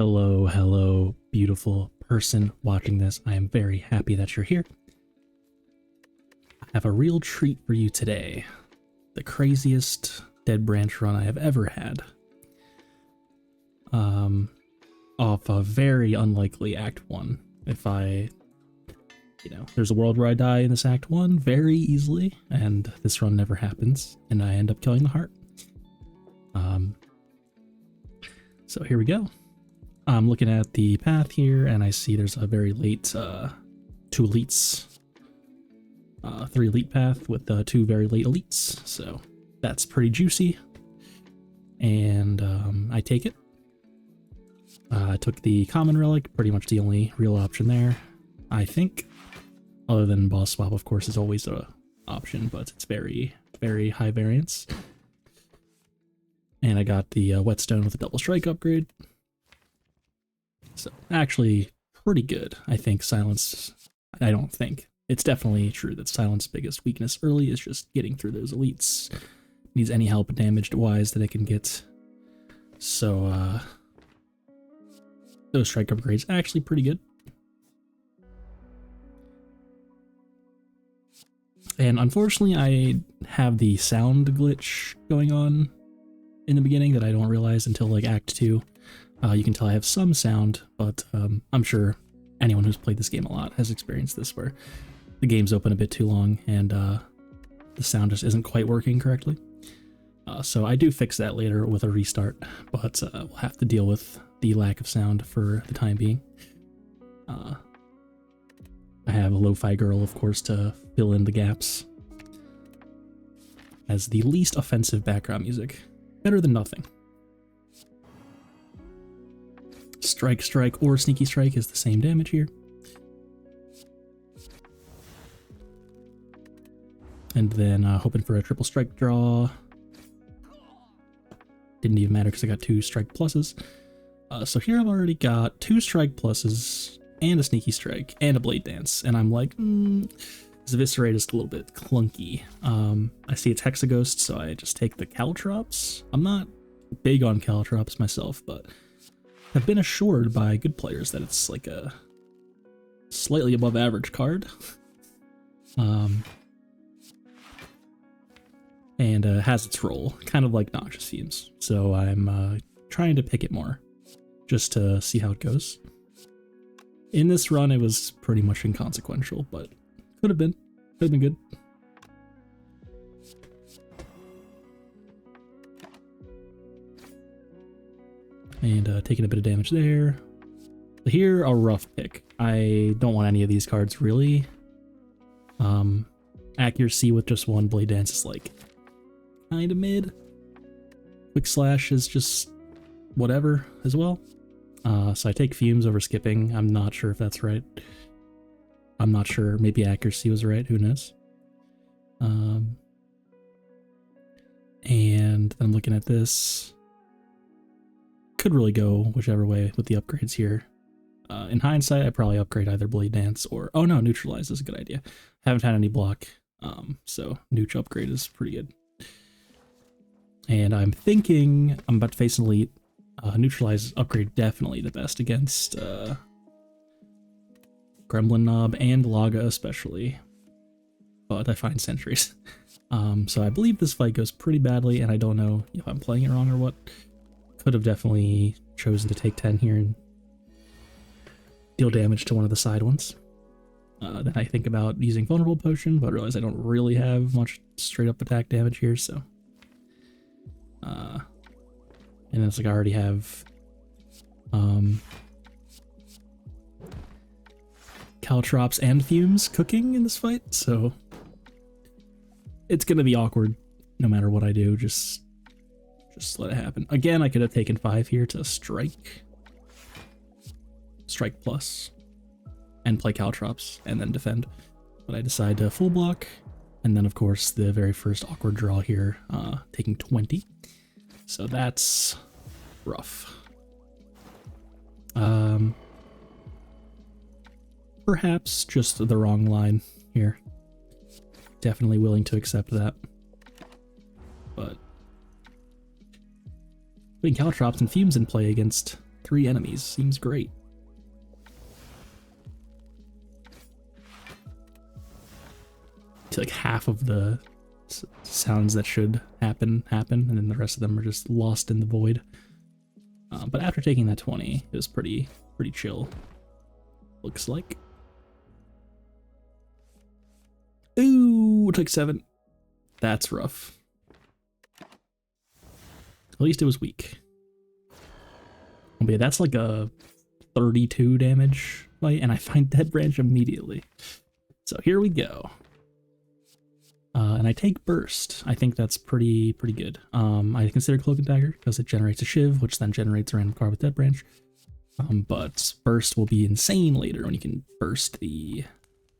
Hello, hello, beautiful person watching this. I am very happy that you're here. I have a real treat for you today. The craziest Dead Branch run I have ever had. Off a very unlikely Act 1. There's a world where I die in this Act 1 very easily, and this run never happens, and I end up killing the heart. So here we go. I'm looking at the path here, and I see there's a very late 2 elites, 3 elite path with 2 very late elites, so that's pretty juicy, and I take it. I took the common relic, pretty much the only real option there, I think, other than boss swap, of course, is always a option, but it's very, very high variance. And I got the whetstone with a double strike upgrade. So actually pretty good. I think silence, I don't think. It's definitely true that Silent's biggest weakness early is just getting through those elites. Needs any help damaged wise that it can get. So those strike upgrades actually pretty good. And unfortunately I have the sound glitch going on in the beginning that I don't realize until like Act 2. You can tell I have some sound, but I'm sure anyone who's played this game a lot has experienced this, where the game's open a bit too long and the sound just isn't quite working correctly. So I do fix that later with a restart, but we'll have to deal with the lack of sound for the time being. I have a Lo-Fi Girl, of course, to fill in the gaps as the least offensive background music. Better than nothing. Strike, strike, or sneaky strike is the same damage here. And then hoping for a triple strike draw. Didn't even matter because I got 2 strike pluses. So here I've already got 2 strike pluses and a sneaky strike and a blade dance. And I'm like, this eviscerate is a little bit clunky. I see it's Hexaghost, so I just take the Caltrops. I'm not big on Caltrops myself, but have been assured by good players that it's like a slightly above average card. And has its role, kind of like Noxious Fumes. So I'm trying to pick it more, just to see how it goes. In this run, it was pretty much inconsequential, but could have been good. And taking a bit of damage there. Here, a rough pick. I don't want any of these cards, really. Accuracy with just 1 blade dance is like kind of mid. Quick slash is just whatever as well. So I take fumes over skipping. I'm not sure if that's right. I'm not sure. Maybe accuracy was right. Who knows? And I'm looking at this. Could really go whichever way with the upgrades here. In hindsight, I probably upgrade either Blade Dance or... Oh no, Neutralize is a good idea. Haven't had any block, so Neutral upgrade is pretty good. And I'm thinking I'm about to face an Elite. Neutralize upgrade definitely the best against Gremlin Knob and Laga especially. But I find Sentries. So I believe this fight goes pretty badly, and I don't know if I'm playing it wrong or what. Could have definitely chosen to take 10 here and deal damage to one of the side ones. Then I think about using Vulnerable Potion, but realize I don't really have much straight up attack damage here, so... and it's like I already have... Caltrops and Fumes cooking in this fight, so... It's gonna be awkward no matter what I do, just let it happen. Again, I could have taken 5 here to strike plus, and play Caltrops, and then defend. But I decide to full block, and then of course the very first awkward draw here, taking 20. So that's rough. Perhaps just the wrong line here. Definitely willing to accept that. But putting Caltrops and Fumes in play against 3 enemies. Seems great. To like half of the sounds that should happen, and then the rest of them are just lost in the void. But after taking that 20, it was pretty chill. Looks like. Ooh, took 7. That's rough. At least it was weak. Oh, but yeah, that's like a 32 damage fight, and I find Dead Branch immediately. So here we go. And I take Burst. I think that's pretty good. I consider Cloak and Dagger because it generates a Shiv, which then generates a random card with Dead Branch. But Burst will be insane later when you can burst the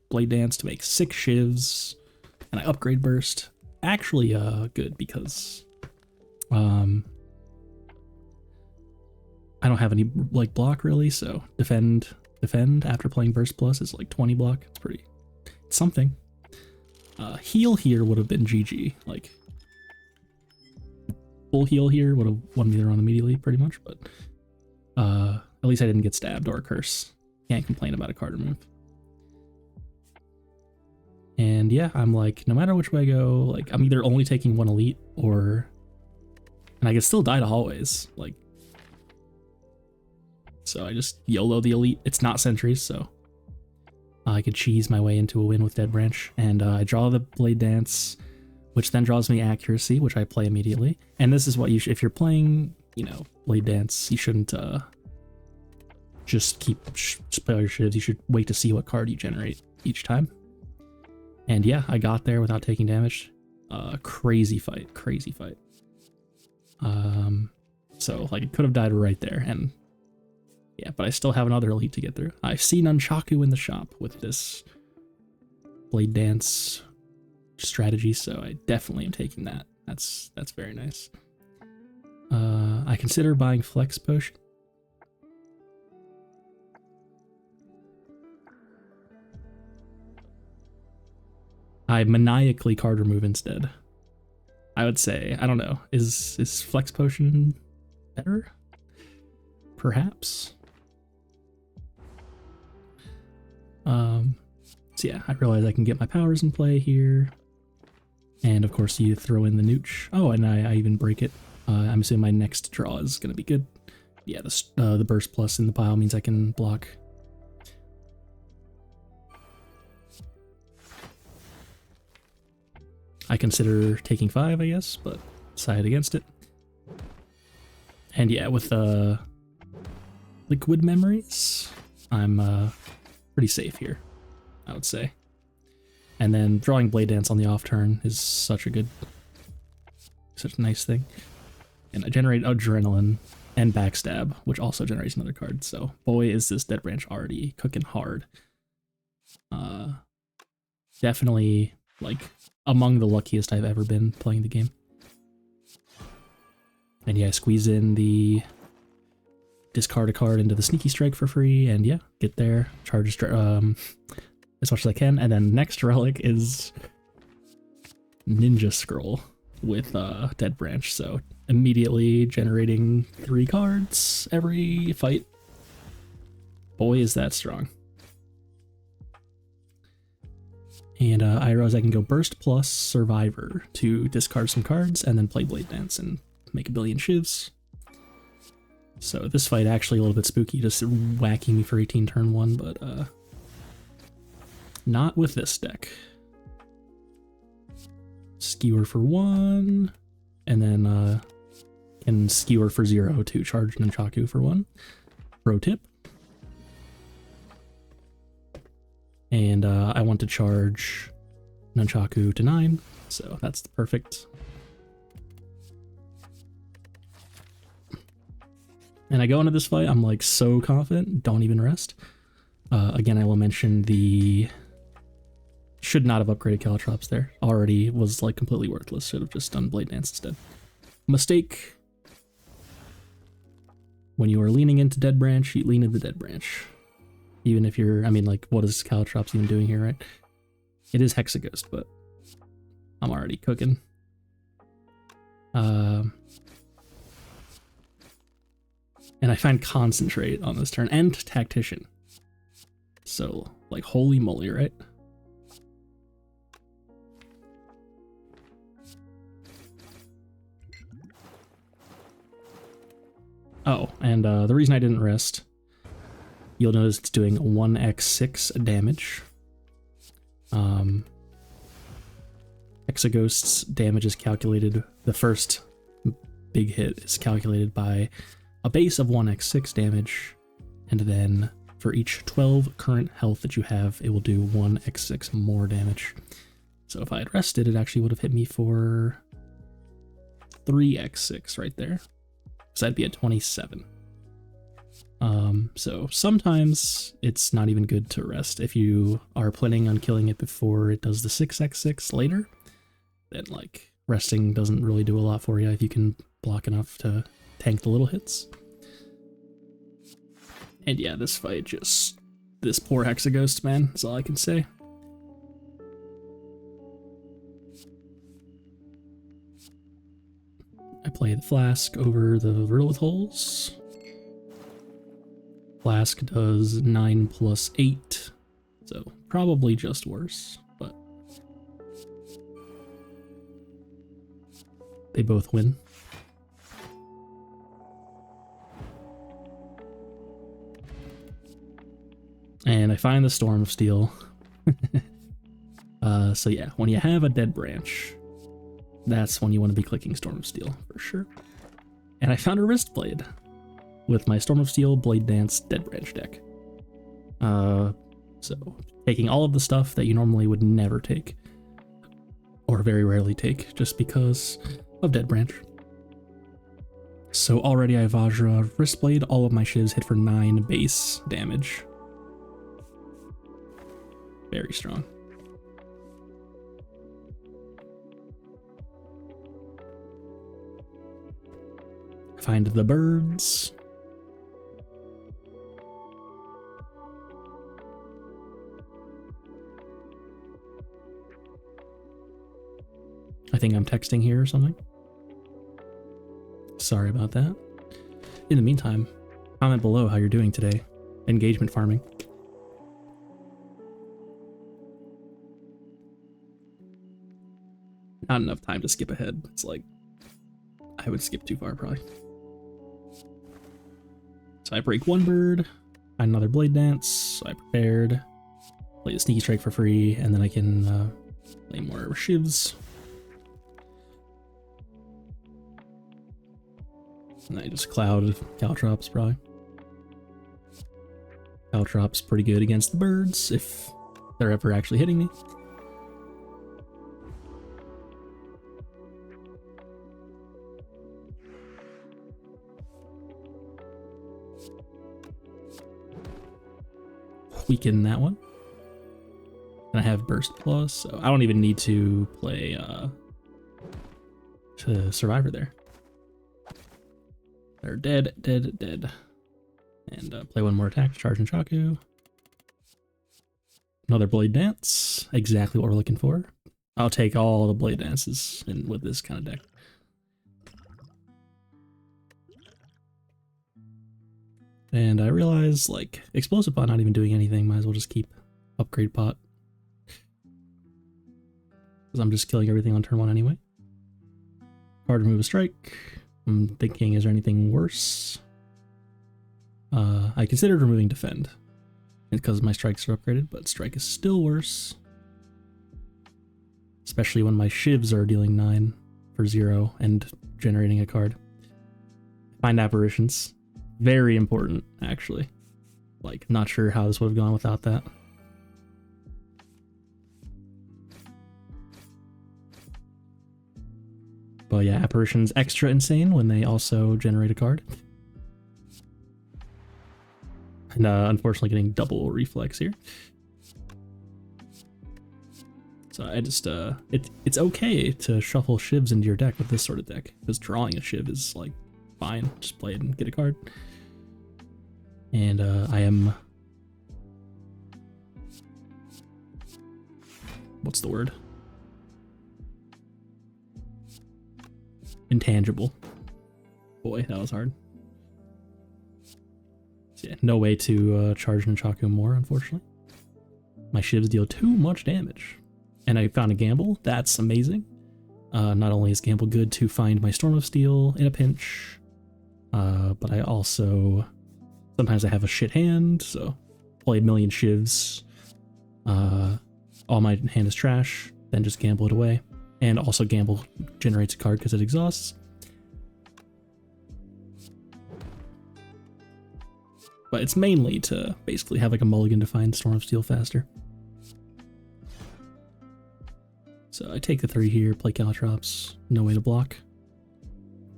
Blade Dance to make 6 Shivs, and I upgrade Burst. Actually, good because I don't have any like block really, so defend after playing Burst Plus is like 20 block. It's something. Heal here would have been GG, like full heal here would have won me the round immediately, pretty much, but at least I didn't get stabbed or a curse. Can't complain about a card remove. And yeah, I'm like, no matter which way I go, like I'm either only taking 1 elite or, and I can still die to hallways, like, so I just YOLO the elite. It's not sentries, so I could cheese my way into a win with Dead Branch, and I draw the Blade Dance, which then draws me accuracy, which I play immediately. And this is what you should, if you're playing, you know, Blade Dance, you shouldn't just keep play all your shivs. You should wait to see what card you generate each time. And yeah, I got there without taking damage. Crazy fight. So like it could have died right there, and yeah, but I still have another elite to get through. I've seen Nunchaku in the shop with this Blade Dance strategy, so I definitely am taking that. That's very nice. I consider buying Flex Potion. I maniacally card remove instead. I would say, I don't know, is Flex Potion better? Perhaps. So yeah, I realize I can get my powers in play here. And of course you throw in the Nooch. Oh, and I even break it. I'm assuming my next draw is gonna be good. Yeah, the Burst Plus in the pile means I can block. I consider taking 5, I guess, but decided against it. And yeah, with Liquid Memories, I'm pretty safe here, I would say. And then drawing Blade Dance on the off turn is such a nice thing. And I generate Adrenaline and Backstab, which also generates another card. So boy, is this Dead Branch already cooking hard. Definitely like among the luckiest I've ever been playing the game. And yeah, I squeeze in the discard a card into the Sneaky Strike for free, and yeah, get there, charge as much as I can, and then next relic is Ninja Scroll with Dead Branch, so immediately generating 3 cards every fight. Boy, is that strong. And I realize I can go Burst Plus Survivor to discard some cards and then play Blade Dance and make a billion shivs. So this fight actually a little bit spooky, just whacking me for 18 turn 1, but not with this deck. Skewer for 1, and then can Skewer for 0 to charge Nunchaku for 1. Pro tip. And I want to charge Nunchaku to 9, so that's perfect. And I go into this fight, I'm like so confident, don't even rest. Again, I will mention the should not have upgraded Caltrops there. Already was like completely worthless, should have just done Blade Dance instead. Mistake. When you are leaning into Dead Branch, you lean into Dead Branch. Even if you're, I mean, like, what is Caltrops even doing here, right? It is Hexaghost, but I'm already cooking. And I find Concentrate on this turn, and Tactician. So, like, holy moly, right? Oh, and the reason I didn't rest, you'll notice it's doing 1x6 damage. Hexaghost's damage is calculated, the first big hit is calculated by a base of 1x6 damage, and then for each 12 current health that you have, it will do 1x6 more damage. So if I had rested, it actually would have hit me for 3x6 right there. So that'd be at 27. So sometimes it's not even good to rest. If you are planning on killing it before it does the 6x6 later, then like resting doesn't really do a lot for you if you can block enough to tank the little hits. And yeah, this fight just, this poor Hexaghost, man, is all I can say. I play the Flask over the Riddle with Holes. Flask does 9 plus 8, so probably just worse, but they both win. And I find the Storm of Steel. So yeah, when you have a dead branch, that's when you want to be clicking Storm of Steel, for sure. And I found a Wrist Blade with my Storm of Steel, Blade Dance, Dead Branch deck. So taking all of the stuff that you normally would never take, or very rarely take, just because of Dead Branch. So already I have Vajra, Wrist Blade, all of my shivs hit for 9 base damage. Very strong. Find the birds. I think I'm texting here or something. Sorry about that. In the meantime, comment below how you're doing today. Engagement farming. Not enough time to skip ahead. It's like, I would skip too far probably. So I break one bird, find another Blade Dance, so I prepared, play the Sneaky Strike for free, and then I can play more shivs. And I just cloud Caltrops probably. Caltrops pretty good against the birds if they're ever actually hitting me. Weaken that one. And I have Burst Plus, so I don't even need to play to Survivor there. They're dead, dead, dead. And play one more attack, Charge and Shaku. Another Blade Dance, exactly what we're looking for. I'll take all the Blade Dances in with this kind of deck. And I realize, like, Explosive Pot not even doing anything, might as well just keep Upgrade Pot. Because I'm just killing everything on turn 1 anyway. Card remove a strike. I'm thinking, is there anything worse? I considered removing Defend. Because my strikes are upgraded, but strike is still worse. Especially when my shivs are dealing 9 for 0 and generating a card. Find Apparitions. Very important, actually. Like, not sure how this would have gone without that. But yeah, Apparition's extra insane when they also generate a card. And unfortunately getting double reflex here. So I just, it's okay to shuffle shivs into your deck with this sort of deck, because drawing a shiv is like, fine, just play it and get a card. And I am, what's the word? Intangible. Boy, that was hard. Yeah, no way to charge Nunchaku more, unfortunately. My shivs deal too much damage. And I found a gamble. That's amazing. Not only is gamble good to find my Storm of Steel in a pinch, but I also... Sometimes I have a shit hand, so play a million shivs. All my hand is trash, then just gamble it away. And also gamble generates a card because it exhausts. But it's mainly to basically have like a mulligan to find Storm of Steel faster. So I take the 3 here, play Caltrops, no way to block.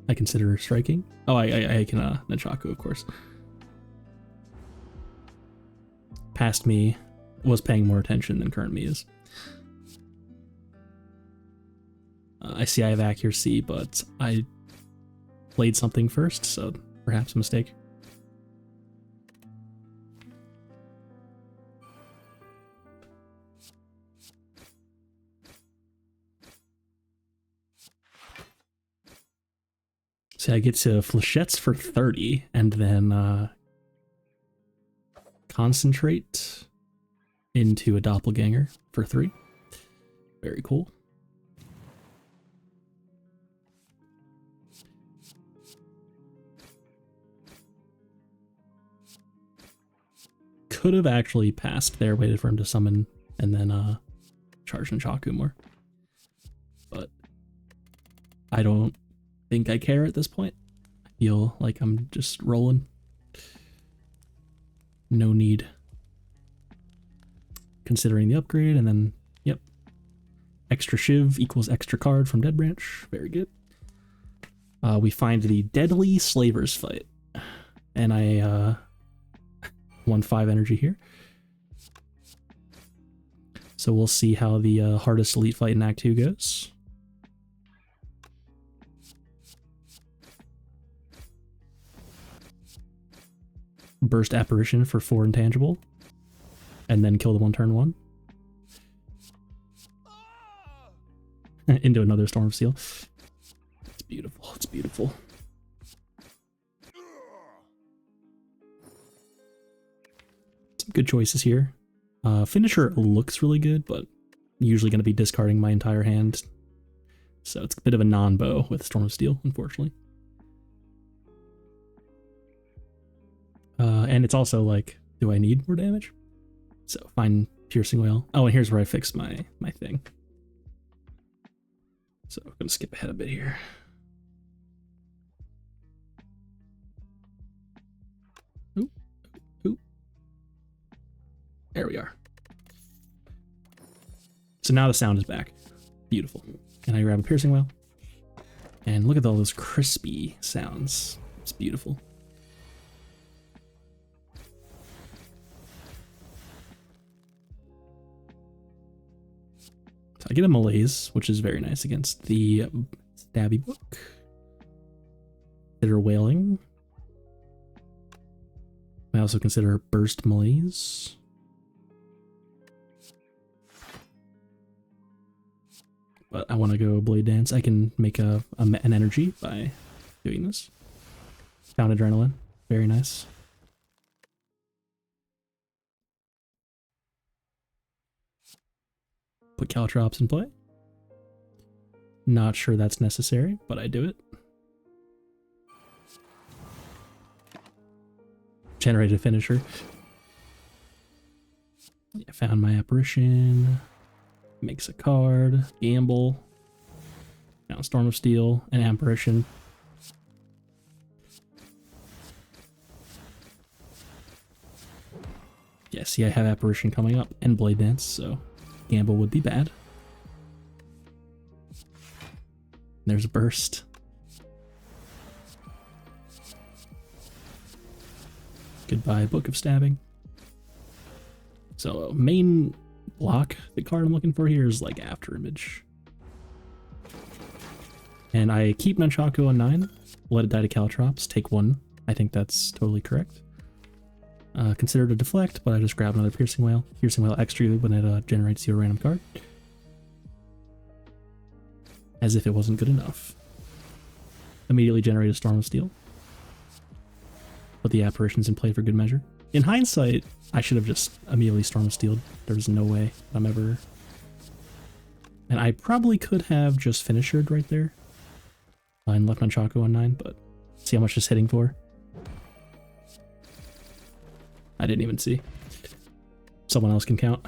I consider striking. Oh, I can Nunchaku, of course. Past me was paying more attention than current me is. I see I have accuracy, but I played something first, so perhaps a mistake. So I get to Flechettes for 30, and then concentrate into a doppelganger for 3. Very cool. Could have actually passed there, waited for him to summon, and then charge Nunchaku more. But I don't think I care at this point. I feel like I'm just rolling. No need. Considering the upgrade, and then, yep. Extra Shiv equals extra card from Dead Branch. Very good. We find the Deadly Slavers fight. And I won 5 energy here. So we'll see how the hardest elite fight in Act 2 goes. Burst Apparition for 4 intangible. And then kill them on turn 1. Into another Storm of Steel. It's beautiful, it's beautiful. Some good choices here. Finisher looks really good, but usually going to be discarding my entire hand. So it's a bit of a non-bow with Storm of Steel, unfortunately. And it's also like, do I need more damage? So find Piercing Wail. Oh, and here's where I fix my thing. So I'm going to skip ahead a bit here. Ooh, ooh. There we are. So now the sound is back. Beautiful. And I grab a Piercing Wail. And look at all those crispy sounds. It's beautiful. I get a Malaise, which is very nice against the Stabby Book. Consider Wailing. I also consider Burst Malaise. But I want to go Blade Dance. I can make an energy by doing this. Found Adrenaline. Very nice. Put Caltrops in play. Not sure that's necessary, but I do it. Generated Finisher. Yeah, found my Apparition. Makes a card. Gamble. Now Storm of Steel and Apparition. Yeah, see I have Apparition coming up and Blade Dance, so gamble would be bad. There's a Burst. Goodbye, Book of Stabbing. So main block, the card I'm looking for here is like After Image. And I keep Nunchaku on 9, let it die to Caltrops, take 1. I think that's totally correct. Consider to deflect, but I just grab another Piercing Wail. Piercing Wail extra when it generates you a random card. As if it wasn't good enough. Immediately generate a Storm of Steel. put the apparitions in play for good measure. In hindsight, I should have just immediately Storm of Steel. There's no way I'm ever... And I probably could have just finished right there. And left Nunchaku on 9, but see how much it's hitting for. I didn't even see. Someone else can count.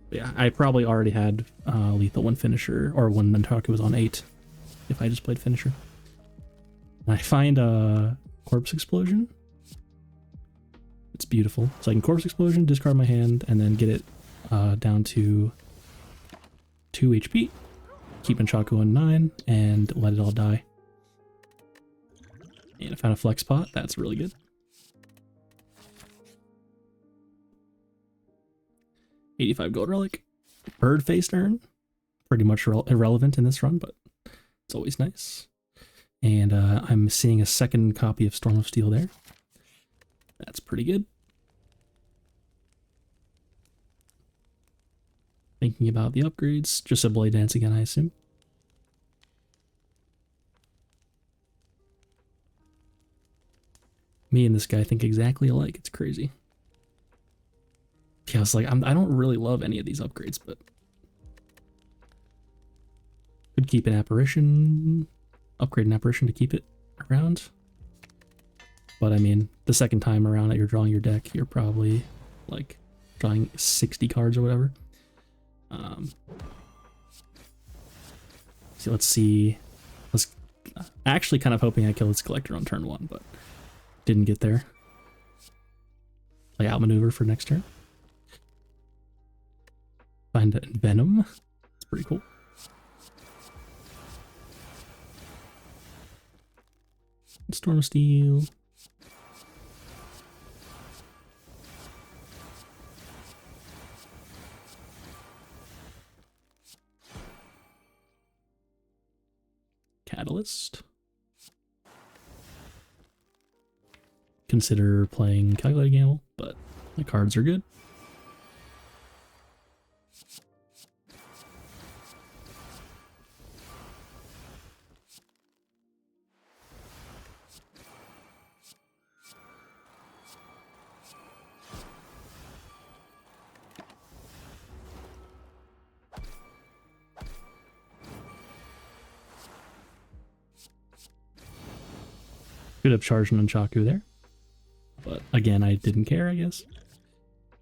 But yeah, I probably already had lethal when finisher, or when Nunchaku was on 8, if I just played finisher. And I find a Corpse Explosion. It's beautiful. So I can Corpse Explosion, discard my hand, and then get it down to 2 HP. Keep Nunchaku on 9, and let it all die. And I found a Flex Pot. That's really good. $85 gold relic. Bird face urn. Pretty much irrelevant in this run, but it's always nice. And I'm seeing a second copy of Storm of Steel there. That's pretty good. Thinking about the upgrades. Just a Blade Dance again, I assume. Me and this guy think exactly alike. It's crazy. Yeah, I was like, I don't really love any of these upgrades, but could keep an apparition, upgrade an apparition to keep it around. But I mean, the second time around that you're drawing your deck, you're probably like drawing 60 cards or whatever. So let's see. Let's actually kind of hoping I kill this collector on turn 1, but didn't get there. Play outmaneuver for next turn. Find Venom. It's pretty cool. Storm of Steel. Catalyst. Consider playing Calculated Gamble, but the cards are good. Could have charged Nunchaku there. But again, I didn't care, I guess.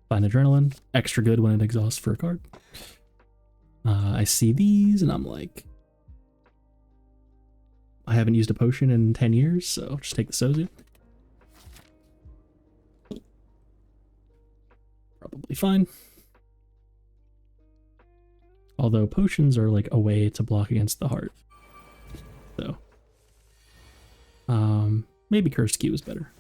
Find Adrenaline. Extra good when it exhausts for a card. I see these and I'm like, I haven't used a potion in 10 years, so just take the Sozu. Probably fine. Although potions are like a way to block against the heart. So maybe Cursed Key was better.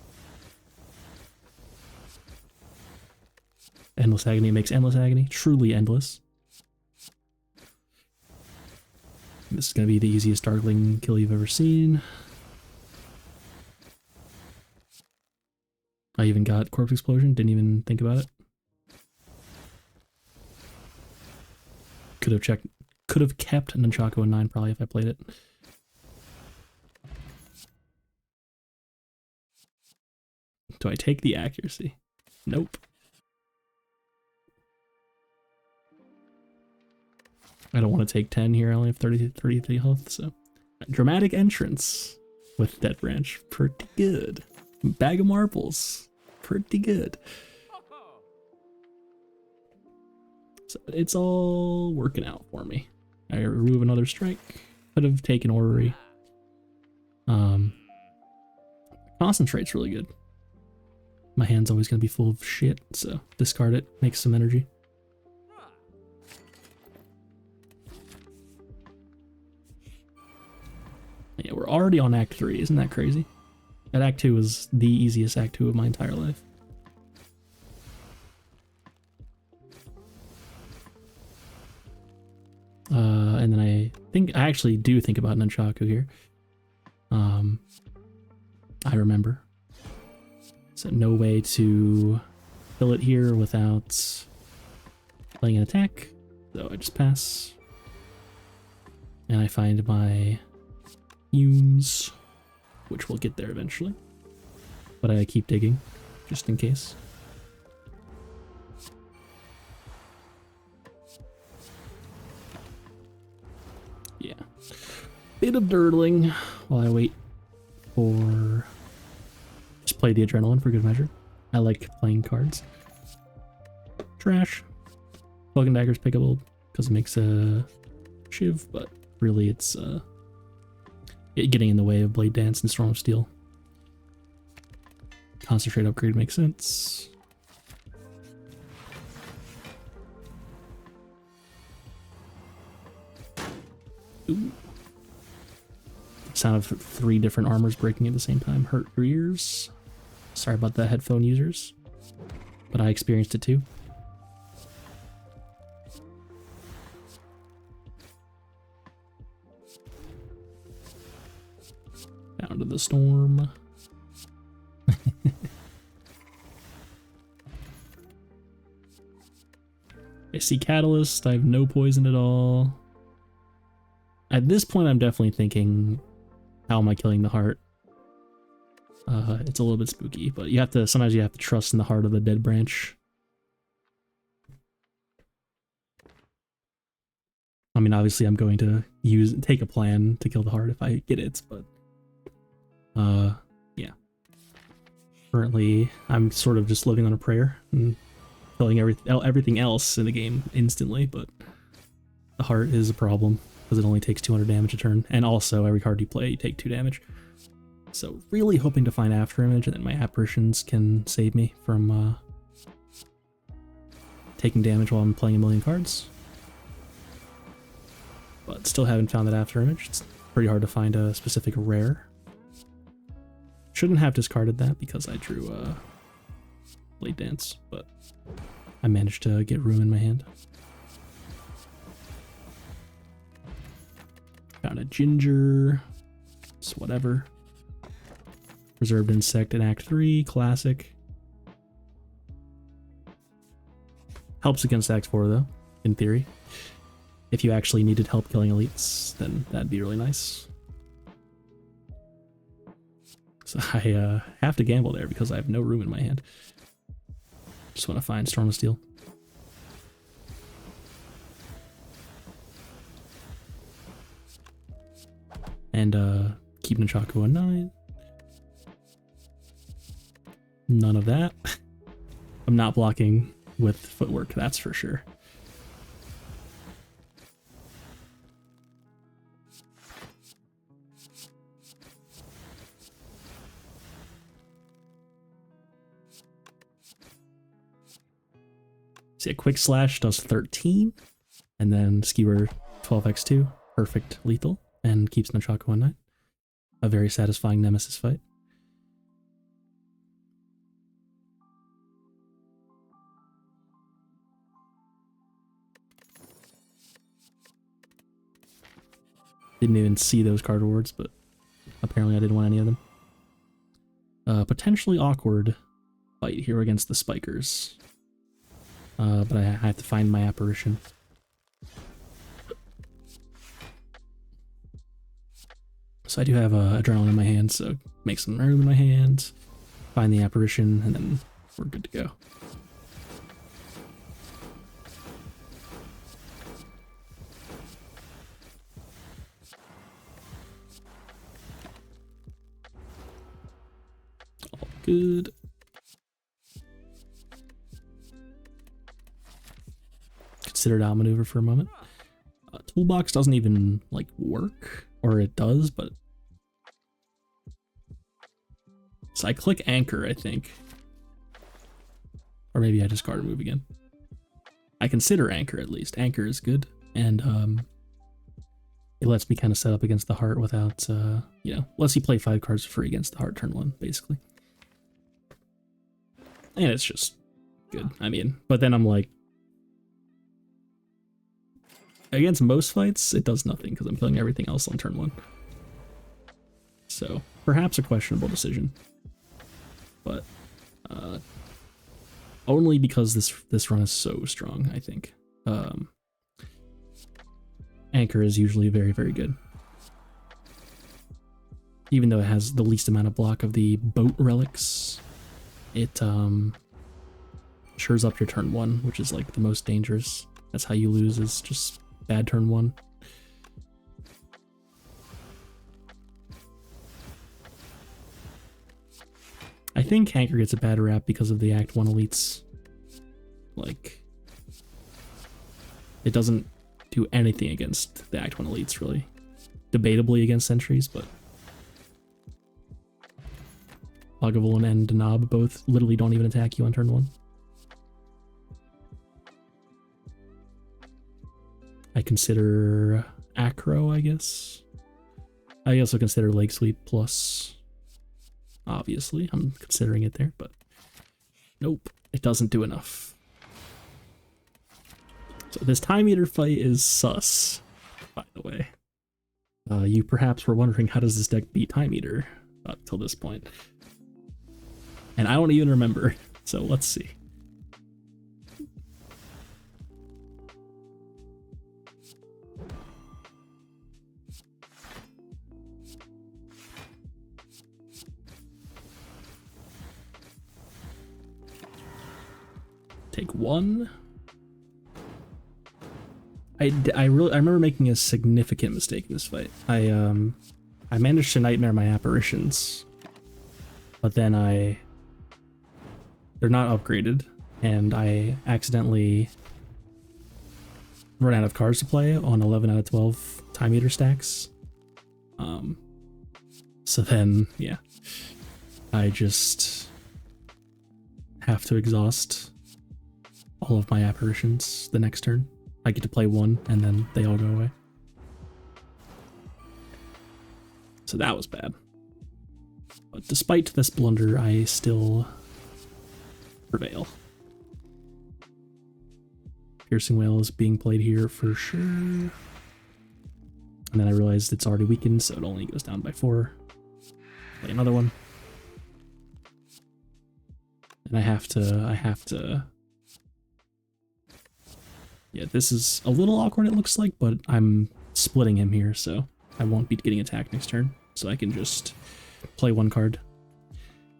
Endless Agony makes Endless Agony truly endless. This is going to be the easiest Darkling kill you've ever seen. I even got Corpse Explosion, didn't even think about it. Could have kept Nunchaku in 9 probably if I played it. Do I take the accuracy? Nope. I don't want to take 10 here. I only have 33 health, so. Dramatic Entrance with Dead Branch. Pretty good. Bag of Marbles. Pretty good. So it's all working out for me. I remove another strike. Could have taken Orrery. Concentrate's really good. My hand's always going to be full of shit, so discard it. Makes some energy. Yeah, we're already on Act 3. Isn't that crazy? That Act 2 was the easiest Act 2 of my entire life. And then I actually do think about Nunchaku here. I remember. So no way to kill it here without playing an attack. So I just pass. And I find my Fumes, which we'll get there eventually. but I keep digging, just in case. Yeah. Bit of dirtling while I wait for... Just play the adrenaline for good measure. I like playing cards. Trash. Cloak and Dagger's pickable because it makes a shiv, but really it's it getting in the way of Blade Dance and Storm of Steel. Concentrate upgrade makes sense. Ooh. Sound of 3 different armors breaking at the same time hurt your ears. Sorry about that, headphone users, but I experienced it too. Down to the storm. I see Catalyst. I have no poison at all. At this point, I'm definitely thinking, how am I killing the heart? It's a little bit spooky, but you have to, sometimes you have to trust in the heart of the dead branch. I mean, obviously I'm going to take a plan to kill the heart if I get it, but yeah. Currently, I'm sort of just living on a prayer and killing everything else in the game instantly, but the heart is a problem because it only takes 200 damage a turn, and also every card you play, you take 2 damage. So really hoping to find After Image, and then my apparitions can save me from taking damage while I'm playing a million cards. But still haven't found that After Image. It's pretty hard to find a specific rare. Shouldn't have discarded that because I drew Blade Dance, but I managed to get Room in my hand. Found a Ginger. It's whatever. Preserved Insect in Act 3, classic. Helps against Act 4 though, in theory. If you actually needed help killing elites, then that'd be really nice. So I have to gamble there because I have no room in my hand. Just want to find Storm of Steel. And keep Nunchaku on 9. None of that. I'm not blocking with footwork, that's for sure. See, a Quick Slash does 13, and then Skewer 12x2, perfect lethal, and keeps Nunchaku on 9. A very satisfying Nemesis fight. Didn't even see those card rewards, but apparently I didn't want any of them. Potentially awkward fight here against the Spikers. But I have to find my apparition. So I do have Adrenaline in my hand, so make some room in my hand, find the apparition, and then we're good to go. All good. Considered outmaneuver for a moment. Toolbox doesn't even like work, or it does, but so I click anchor, I think, or maybe I discard a move again. I consider anchor at least. Anchor is good, and it lets me kind of set up against the heart without, you know, lets you play 5 cards for free against the heart turn 1, basically. And it's just good. I mean, but then I'm like, against most fights, it does nothing because I'm killing everything else on turn 1. So, perhaps a questionable decision. But, only because this run is so strong, I think. Anchor is usually very, very good. even though it has the least amount of block of the boat relics, it shures up your turn 1, which is like the most dangerous. That's how you lose, is just bad turn 1. I think Hanker gets a bad rap because of the Act 1 elites. Like, it doesn't do anything against the Act 1 elites, really. Debatably against sentries, but Lagavulin and Danob both literally don't even attack you on turn 1. I consider Acro, I guess. I also consider Lake Sweep plus. Obviously, I'm considering it there, but nope, it doesn't do enough. So this Time Eater fight is sus, by the way. You perhaps were wondering, how does this deck beat Time Eater up till this point? And I don't even remember, so let's see. Take 1. I remember making a significant mistake in this fight. I managed to nightmare my apparitions, but then they're not upgraded, and I accidentally run out of cards to play on 11 out of 12 Time Eater stacks. So then, yeah, I just have to exhaust all of my apparitions the next turn. I get to play 1, and then they all go away. So that was bad. But despite this blunder, I still prevail. Piercing Whale is being played here for sure. And then I realized it's already weakened, so it only goes down by 4. Play another one. And I have to... Yeah, this is a little awkward, it looks like, but I'm splitting him here, so I won't be getting attacked next turn. So I can just play 1 card.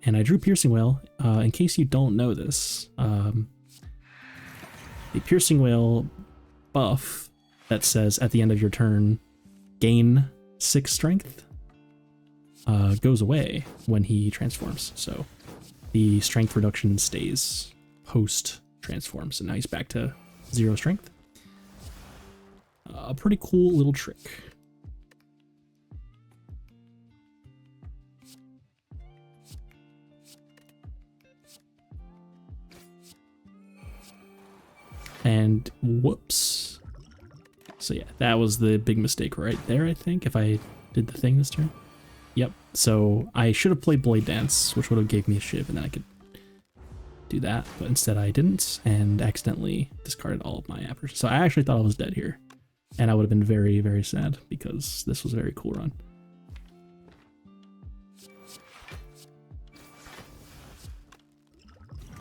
And I drew Piercing Whale. In case you don't know this, the Piercing Whale buff that says at the end of your turn, gain 6 strength, goes away when he transforms. So the strength reduction stays post transform. So now he's back to 0 strength. A pretty cool little trick. And whoops. So yeah, that was the big mistake right there, I think, if I did the thing this turn. Yep, so I should have played Blade Dance, which would have gave me a shiv, and then I could do that, but instead I didn't, and accidentally discarded all of my apparitions. So I actually thought I was dead here, and I would have been very, very sad, because this was a very cool run.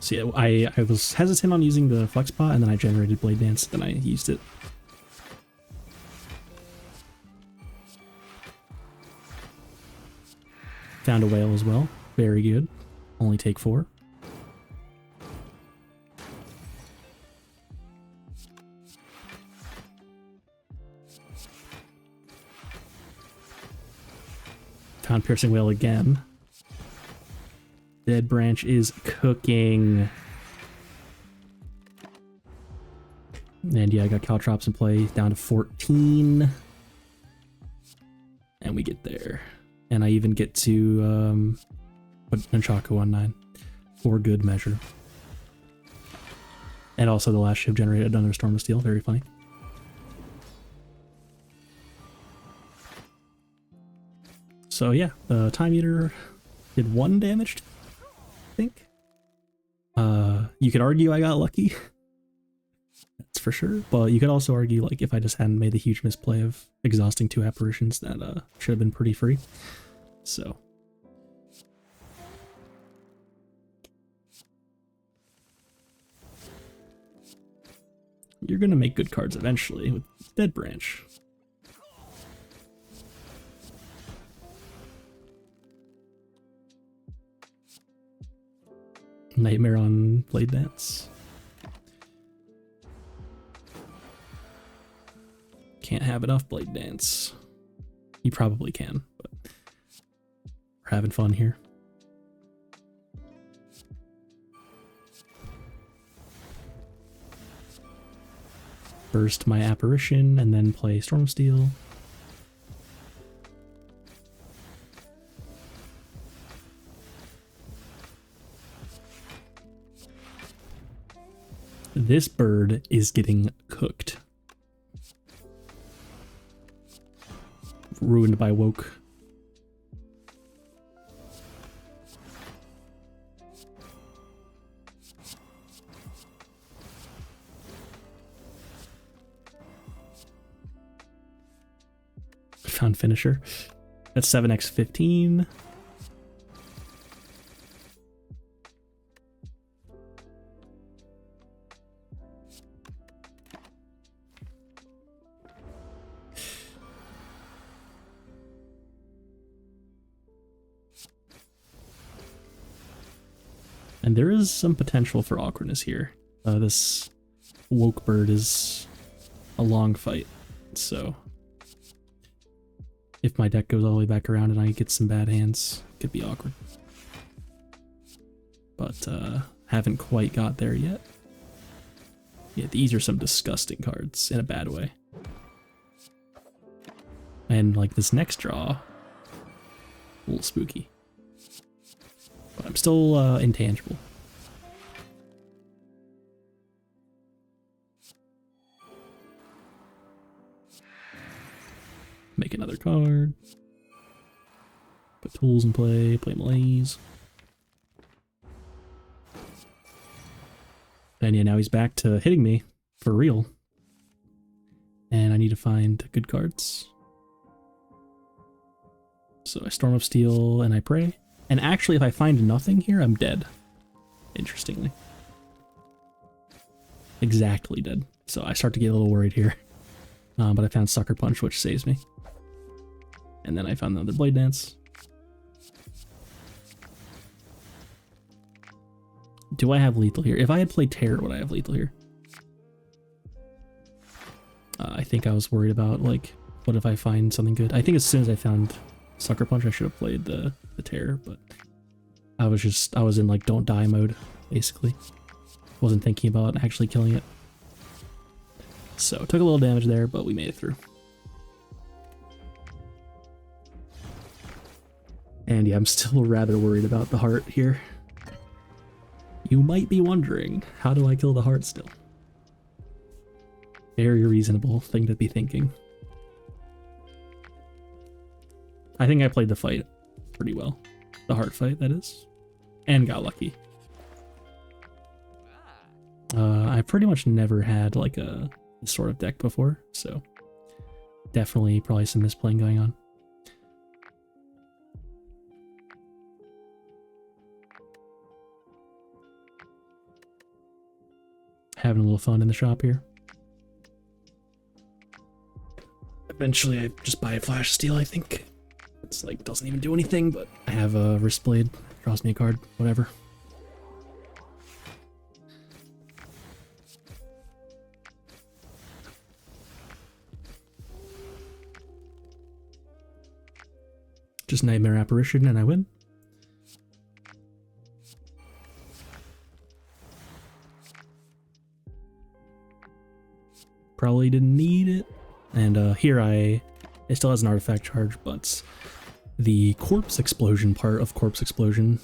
So yeah, I was hesitant on using the Flex Pot, and then I generated Blade Dance, then I used it. Found a whale as well. Very good. Only take 4. Found Piercing Whale again. Dead Branch is cooking. And yeah, I got Caltrops in play, down to 14. And we get there. And I even get to put Nunchaku on 9 for good measure. And also the last shiv generated another Storm of Steel, very funny. So yeah, the Time Eater did 1 damage, I think. You could argue I got lucky. That's for sure. But you could also argue, like, if I just hadn't made the huge misplay of exhausting 2 apparitions, that should have been pretty free. So. You're gonna make good cards eventually with Dead Branch. Nightmare on Blade Dance. Can't have enough Blade Dance. You probably can, but we're having fun here. Burst my Apparition and then play Stormsteel. This bird is getting cooked. Ruined by Woke. Found Finisher. That's 7x15. And there is some potential for awkwardness here. This Woke bird is a long fight, so if my deck goes all the way back around and I get some bad hands, it could be awkward. But haven't quite got there yet. Yeah, these are some disgusting cards in a bad way. And like this next draw, a little spooky. But I'm still intangible. Make another card. Put tools in play, play Malaise. And yeah, now he's back to hitting me for real. And I need to find good cards. So I Storm of Steel and I pray. And actually, if I find nothing here, I'm dead. Interestingly. Exactly dead. So I start to get a little worried here. But I found Sucker Punch, which saves me. And then I found another Blade Dance. Do I have lethal here? If I had played Terror, would I have lethal here? I think I was worried about, like, what if I find something good? I think as soon as I found Sucker Punch, I should have played the Terror, but I was in, like, don't die mode, basically. Wasn't thinking about actually killing it. So, took a little damage there, but we made it through. And yeah, I'm still rather worried about the heart here. You might be wondering, how do I kill the heart still? Very reasonable thing to be thinking. I think I played the fight pretty well. The heart fight, that is. And got lucky. I pretty much never had like this sort of deck before, so definitely probably some misplaying going on. Having a little fun in the shop here. Eventually I just buy a Flash Steel, I think. It's like, doesn't even do anything, but I have a Wrist Blade, draws me a card, whatever. Just Nightmare Apparition and I win. Probably didn't need it. And here it still has an artifact charge, but the Corpse Explosion part of Corpse Explosion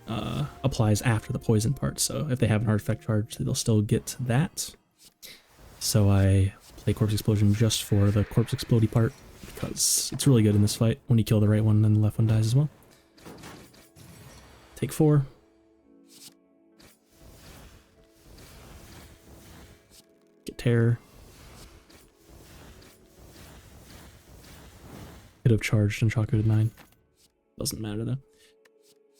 applies after the poison part. So if they have an artifact charge, they'll still get that. So I play Corpse Explosion just for the Corpse Explodey part, because it's really good in this fight when you kill the right one and the left one dies as well. Take 4. Get Terror. Could have charged and Chaco to 9. Doesn't matter though.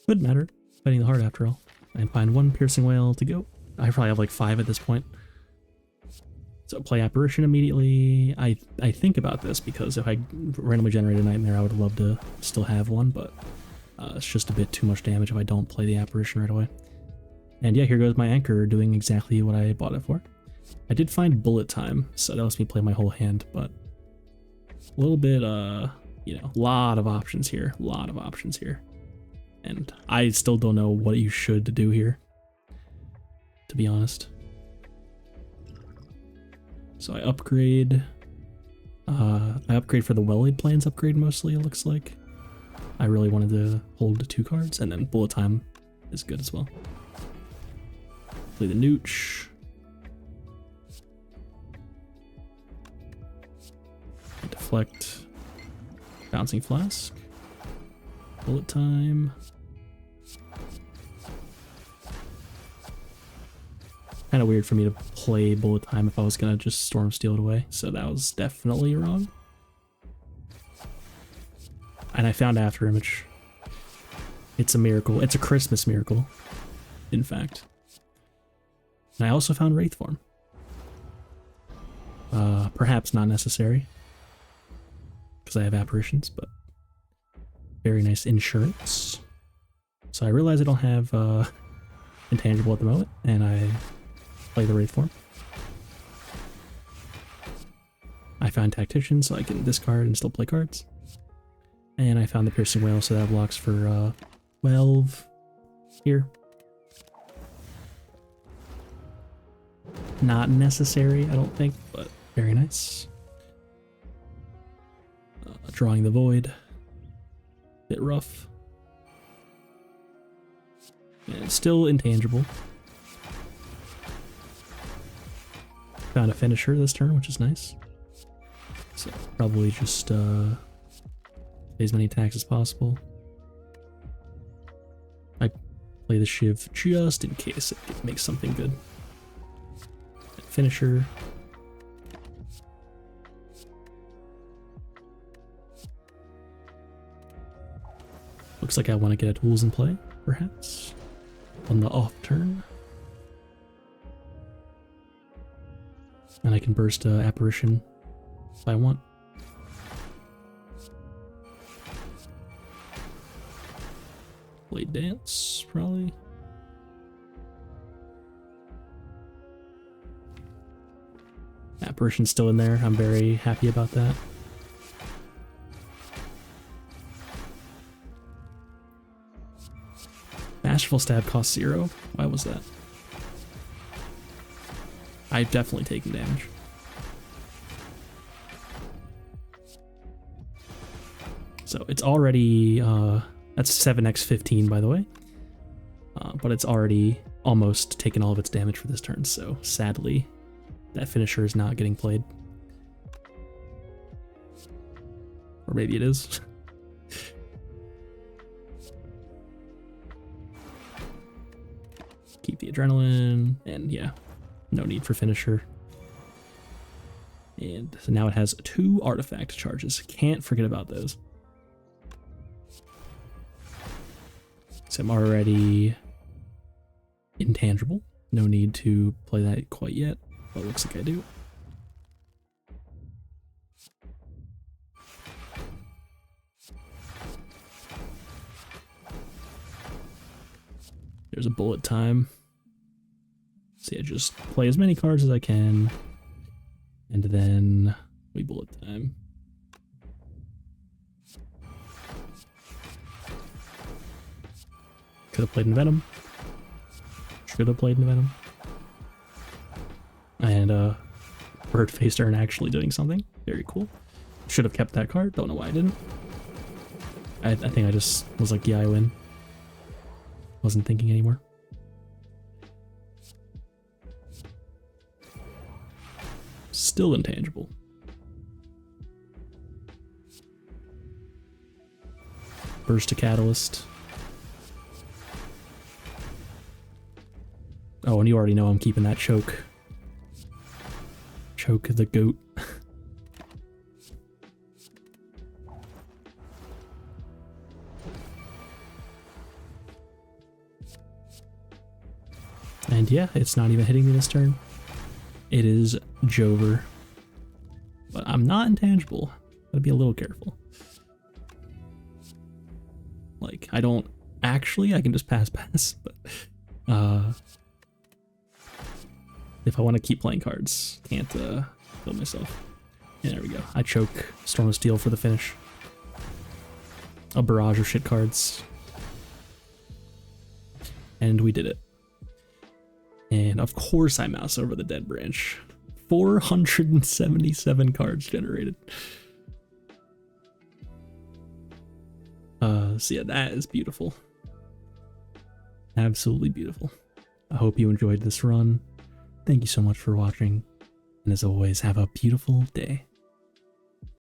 Could matter. Fighting the heart after all. And find 1 Piercing Wail to go. I probably have like 5 at this point. So play Apparition immediately. I think about this because if I randomly generate a Nightmare, I would love to still have one, but it's just a bit too much damage if I don't play the Apparition right away. And yeah, here goes my anchor doing exactly what I bought it for. I did find bullet time, so that lets me play my whole hand, but a little bit, you know, a lot of options here, And I still don't know what you should do here, to be honest. So I upgrade for the well-laid plans upgrade mostly, it looks like. I really wanted to hold 2 cards, and then bullet time is good as well. Play the Nooch. Deflect. Bouncing Flask. Bullet time. Kind of weird for me to play bullet time if I was gonna just storm steal it away, so that was definitely wrong. And I found After Image. It's a miracle. It's a Christmas miracle, in fact. And I also found Wraith Form. Perhaps not necessary, because I have apparitions, but very nice insurance. So I realize I don't have intangible at the moment, and I play the Wraith Form. I found Tactician, so I can discard and still play cards. And I found the Piercing Whale, so that blocks for 12 here. Not necessary, I don't think, but very nice. Drawing the Void. Bit rough. And still intangible. Found a finisher this turn, which is nice. So probably just play as many attacks as possible. I play the Shiv just in case it makes something good. Finisher. Looks like I want to get a tools in play, perhaps, on the off turn. And I can burst Apparition if I want. Blade Dance, probably. Apparition's still in there. I'm very happy about that. Masterful Stab costs 0. Why was that? I've definitely taken damage. So it's already, that's 7x15 by the way. But it's already almost taken all of its damage for this turn, so sadly, that finisher is not getting played. Or maybe it is. Keep the adrenaline, and yeah, no need for finisher. And so now it has 2 artifact charges. Can't forget about those. So I'm already intangible. No need to play that quite yet, but it looks like I do. There's a bullet time. So yeah, just play as many cards as I can, and then we bullet time. Could have played in Venom. Should have played in Venom. And Bird-Faced Urn actually doing something. Very cool. Should have kept that card. Don't know why I didn't. I think I just was like, yeah, I win. Wasn't thinking anymore. Still intangible. Burst to Catalyst. Oh, and you already know I'm keeping that choke. Choke the goat. And yeah, it's not even hitting me this turn. It is Jover. But I'm not intangible. Gotta be a little careful. Like, I don't actually, I can just pass, but If I want to keep playing cards, can't kill myself. And there we go. I choke Storm of Steel for the finish. A barrage of shit cards. And we did it. And of course I mouse over the Dead Branch. 477 cards generated. So yeah, that is beautiful. Absolutely beautiful. I hope you enjoyed this run. Thank you so much for watching. And as always, have a beautiful day.